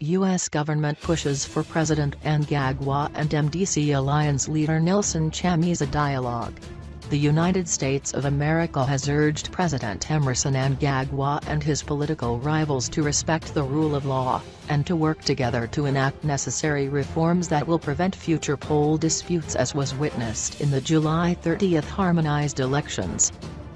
U.S. government pushes for President Mnangagwa and MDC alliance leader Nelson Chamisa dialogue. The United States of America has urged President Emerson Mnangagwa and his political rivals to respect the rule of law, and to work together to enact necessary reforms that will prevent future poll disputes, as was witnessed in the July 30 harmonized elections.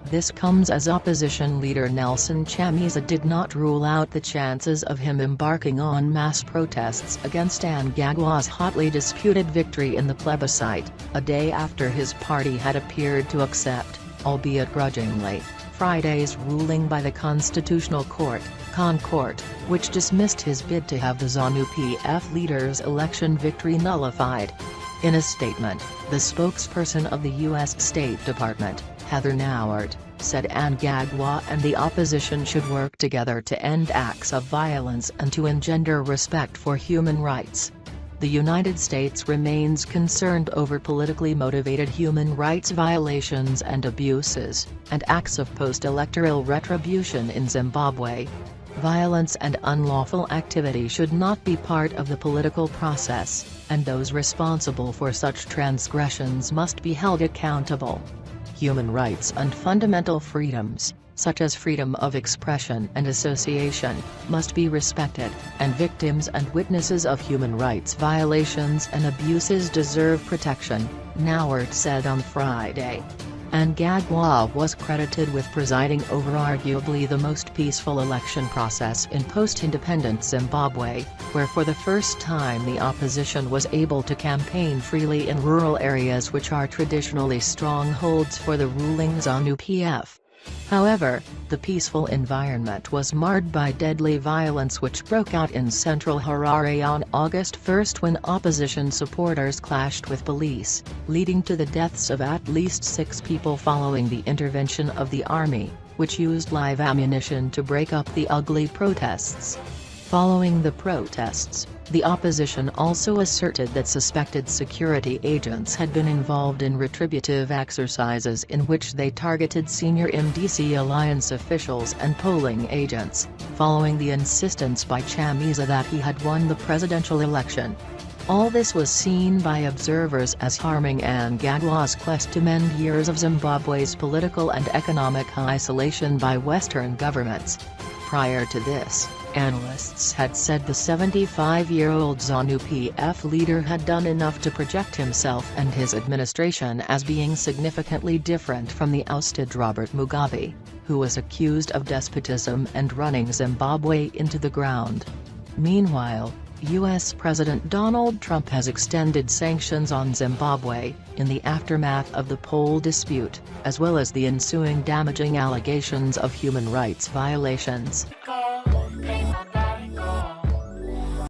This comes as opposition leader Nelson Chamisa did not rule out the chances of him embarking on mass protests against Mnangagwa's hotly disputed victory in the plebiscite, a day after his party had appeared to accept, albeit grudgingly, Friday's ruling by the Constitutional Court, Court, which dismissed his bid to have the ZANU-PF leader's election victory nullified. In a statement, the spokesperson of the U.S. State Department, Heather Nauert, said Mnangagwa and the opposition should work together to end acts of violence and to engender respect for human rights. The United States remains concerned over politically motivated human rights violations and abuses, and acts of post-electoral retribution in Zimbabwe. Violence and unlawful activity should not be part of the political process, and those responsible for such transgressions must be held accountable. Human rights and fundamental freedoms, such as freedom of expression and association, must be respected, and victims and witnesses of human rights violations and abuses deserve protection, Nauert said on Friday. Mnangagwa was credited with presiding over arguably the most peaceful election process in post-independent Zimbabwe, where for the first time the opposition was able to campaign freely in rural areas which are traditionally strongholds for the ruling ZANU-PF. However, the peaceful environment was marred by deadly violence which broke out in central Harare on August 1 when opposition supporters clashed with police, leading to the deaths of at least 6 people following the intervention of the army, which used live ammunition to break up the ugly protests. Following the protests, the opposition also asserted that suspected security agents had been involved in retributive exercises in which they targeted senior MDC alliance officials and polling agents, following the insistence by Chamisa that he had won the presidential election. All this was seen by observers as harming Mnangagwa's quest to mend years of Zimbabwe's political and economic isolation by Western governments. Prior to this, analysts had said the 75-year-old ZANU-PF leader had done enough to project himself and his administration as being significantly different from the ousted Robert Mugabe, who was accused of despotism and running Zimbabwe into the ground. Meanwhile, U.S. President Donald Trump has extended sanctions on Zimbabwe, in the aftermath of the poll dispute, as well as the ensuing damaging allegations of human rights violations.